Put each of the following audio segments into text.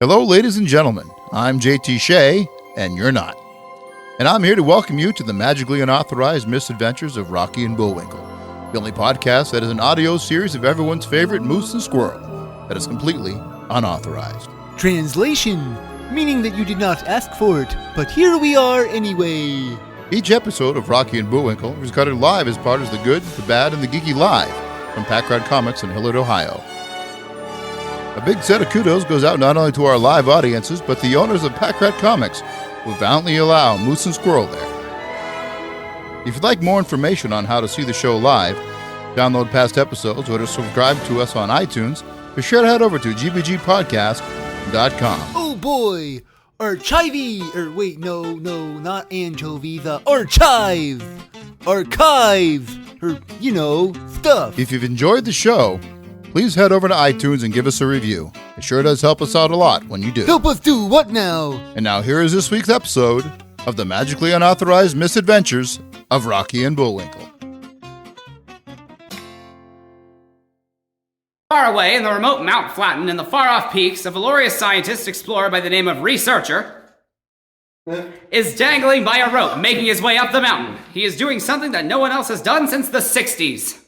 Hello, ladies and gentlemen. I'm JT Shea, and you're not. And I'm here to welcome you to the magically unauthorized misadventures of Rocky and Bullwinkle, the only podcast that is an audio series of everyone's favorite moose and squirrel that is completely unauthorized. Translation, meaning that you did not ask for it, but here we are anyway. Each episode of Rocky and Bullwinkle is recorded live as part of the Good, the Bad, and the Geeky Live from PACKRAT Comics in Hilliard, Ohio. A big set of kudos goes out not only to our live audiences, but the owners of PACKRAT Comics, who valiantly allow Moose and Squirrel there. If you'd like more information on how to see the show live, download past episodes, or to subscribe to us on iTunes, be sure to head over to gbgpodcast.com. Oh boy! Not anchovy, the archive! Stuff. If you've enjoyed the show, please head over to iTunes and give us a review. It sure does help us out a lot when you do. Help us do what now? And now here is this week's episode of the magically unauthorized misadventures of Rocky and Bullwinkle. Far away in the remote Mount Flatten, in the far-off peaks, a valorous scientist explorer by the name of Reese Urcher is dangling by a rope, making his way up the mountain. He is doing something that no one else has done since the 60s.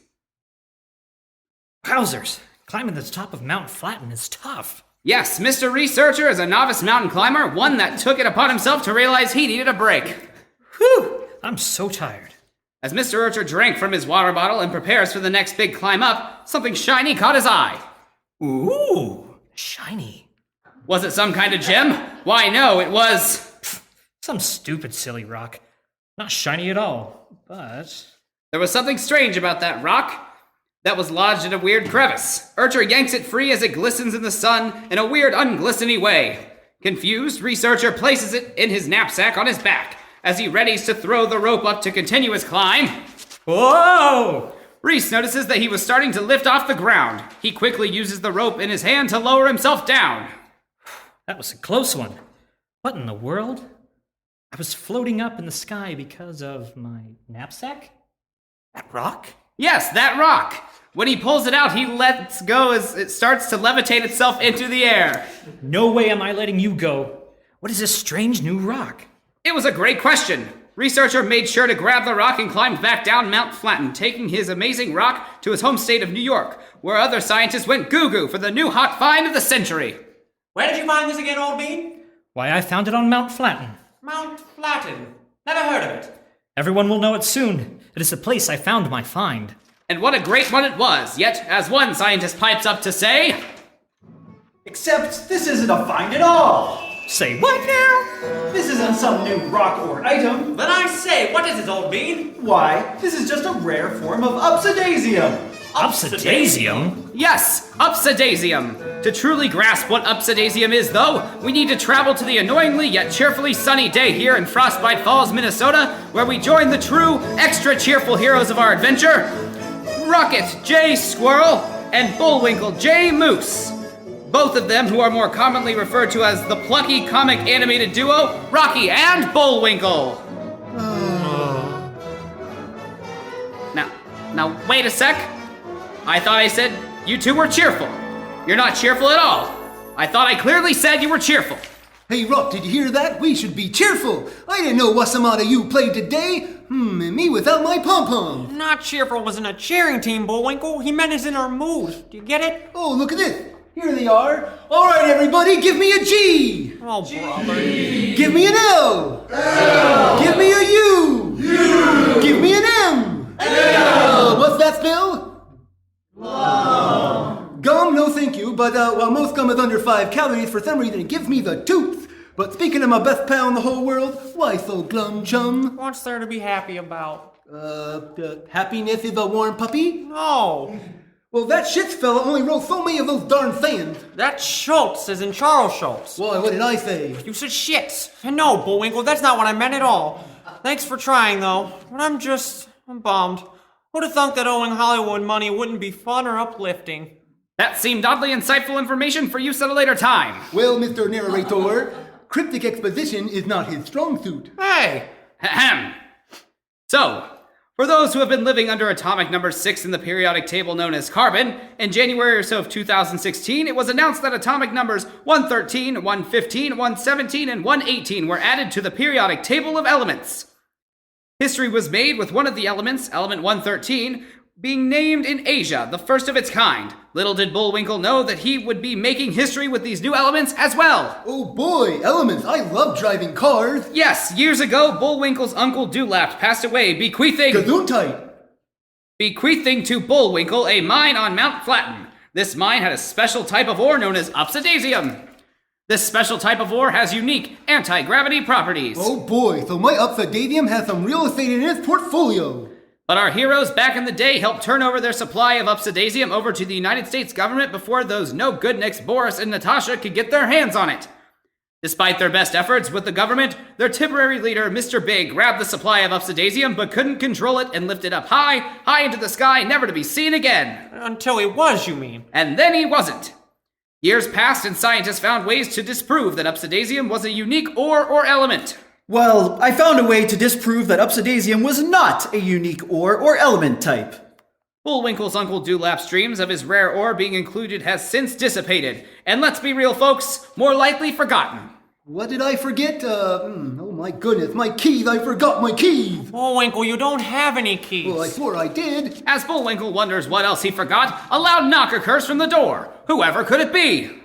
Wowzers, climbing the top of Mount Flatten is tough. Yes, Mr. Reese Urcher is a novice mountain climber, one that took it upon himself to realize he needed a break. Whew, I'm so tired. As Mr. Urcher drank from his water bottle and prepares for the next big climb up, something shiny caught his eye. Ooh, shiny. Was it some kind of gem? Why, no, it was... Some stupid silly rock. Not shiny at all, but... There was something strange about that rock that was lodged in a weird crevice. Urcher yanks it free as it glistens in the sun in a weird, unglisteny way. Confused, Reese Urcher places it in his knapsack on his back as he readies to throw the rope up to continue his climb. Whoa! Reese notices that he was starting to lift off the ground. He quickly uses the rope in his hand to lower himself down. That was a close one. What in the world? I was floating up in the sky because of my knapsack? That rock? Yes, that rock. When he pulls it out, he lets go as it starts to levitate itself into the air. No way am I letting you go. What is this strange new rock? It was a great question. Reese Urcher made sure to grab the rock and climbed back down Mount Flatten, taking his amazing rock to his home state of New York, where other scientists went goo-goo for the new hot find of the century. Where did you find this again, old bean? Why, I found it on Mount Flatten. Mount Flatten. Never heard of it. Everyone will know it soon. It is the place I found my find. And what a great one it was, yet, as one scientist pipes up to say... Except this isn't a find at all. Say what now? This isn't some new rock or item. Then I say, what is it, old bean? Why, this is just a rare form of Upsidasium. Upsidasium? Yes, Upsidasium. To truly grasp what Upsidasium is, though, we need to travel to the annoyingly yet cheerfully sunny day here in Frostbite Falls, Minnesota, where we join the true, extra cheerful heroes of our adventure, Rocket J. Squirrel and Bullwinkle J. Moose. Both of them who are more commonly referred to as the plucky comic animated duo, Rocky and Bullwinkle. Now, wait a sec. I thought I said you two were cheerful. You're not cheerful at all. I thought I clearly said you were cheerful. Hey, Rock, did you hear that? We should be cheerful. I didn't know what some out of you played today. And me without my pom-pom. Not cheerful was in a cheering team, Bullwinkle. He meant us in our mood. Do you get it? Oh, look at this. Here they are. All right, everybody, give me a G. Oh, brother. Give me an L. L. Give me a U. U. Give me an M. L. What's that spell? Gum, no thank you, but while most gum is under 5 calories, for some reason it gives me the tooth. But speaking of my best pal in the whole world, why so glum, chum? What's there to be happy about? Happiness is a warm puppy? No. Well, that Schitz fella only wrote so many of those darn sayings. That Schultz is in Charles Schultz. Why, what did I say? You said shit. No, Bullwinkle, that's not what I meant at all. Thanks for trying, though. But I'm bummed. Who'd have thunk that owing Hollywood money wouldn't be fun or uplifting? That seemed oddly insightful information for use at a later time. Well, Mr. Narrator, cryptic exposition is not his strong suit. Hey! Ahem. So, For those who have been living under atomic number 6 in the periodic table known as carbon, in January or so of 2016, it was announced that atomic numbers 113, 115, 117, and 118 were added to the periodic table of elements. History was made with one of the elements, element 113, being named in Asia, the first of its kind. Little did Bullwinkle know that he would be making history with these new elements as well. Oh boy, elements, I love driving cars. Yes, years ago, Bullwinkle's uncle Dewlapt passed away, bequeathing to Bullwinkle a mine on Mount Flatten. This mine had a special type of ore known as Upsidasium. This special type of ore has unique anti-gravity properties. Oh boy, so my Upsidasium has some real estate in its portfolio. But our heroes back in the day helped turn over their supply of Upsidasium over to the United States government before those no-good nicks Boris and Natasha could get their hands on it. Despite their best efforts with the government, their temporary leader, Mr. Big, grabbed the supply of Upsidasium but couldn't control it and lifted up high into the sky, never to be seen again. Until he was, you mean? And then he wasn't. Years passed and scientists found ways to disprove that Upsidasium was a unique ore or element. Well, I found a way to disprove that Upsidasium was not a unique ore or element type. Bullwinkle's Uncle Dewlap's dreams of his rare ore being included has since dissipated, and let's be real, folks, more likely forgotten. What did I forget? Oh my goodness, my keys! I forgot my keys! Bullwinkle, you don't have any keys. Well, I swore I did. As Bullwinkle wonders what else he forgot, a loud knock occurs from the door. Whoever could it be?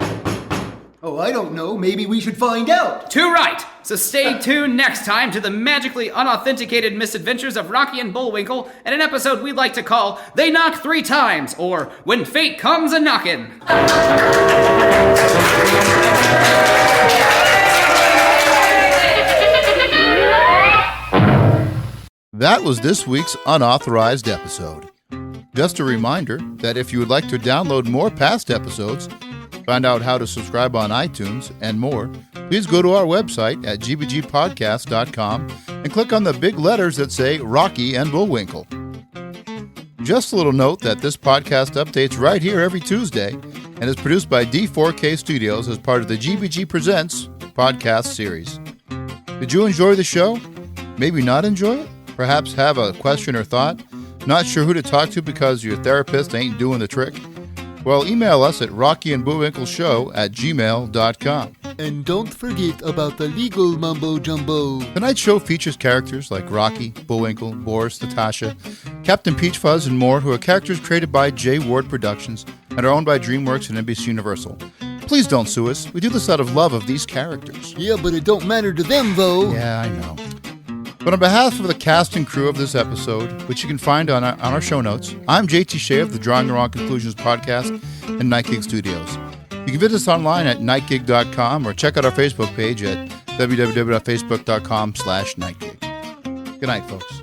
Oh, I don't know. Maybe we should find out. Too right! So stay tuned next time to the magically unauthenticated misadventures of Rocky and Bullwinkle and an episode we'd like to call They Knock 3 Times, or When Fate Comes A-Knockin'. That was this week's unauthorized episode. Just a reminder that if you would like to download more past episodes, find out how to subscribe on iTunes, and more, please go to our website at gbgpodcast.com and click on the big letters that say Rocky and Bullwinkle. Just a little note that this podcast updates right here every Tuesday and is produced by D4K Studios as part of the GBG Presents podcast series. Did you enjoy the show? Maybe not enjoy it? Perhaps have a question or thought? Not sure who to talk to because your therapist ain't doing the trick? Well, email us at rockyandbullwinkleshow@gmail.com. And don't forget about the legal mumbo-jumbo. Tonight's show features characters like Rocky, Bullwinkle, Boris, Natasha, Captain Peach Fuzz, and more, who are characters created by J. Ward Productions and are owned by DreamWorks and NBC Universal. Please don't sue us. We do this out of love of these characters. Yeah, but it don't matter to them, though. Yeah, I know. But on behalf of the cast and crew of this episode, which you can find on our show notes, I'm JT Shea of the Drawing the Wrong Conclusions podcast and Night Gig Studios. You can visit us online at nightgig.com or check out our Facebook page at www.facebook.com/nightgig. Good night, folks.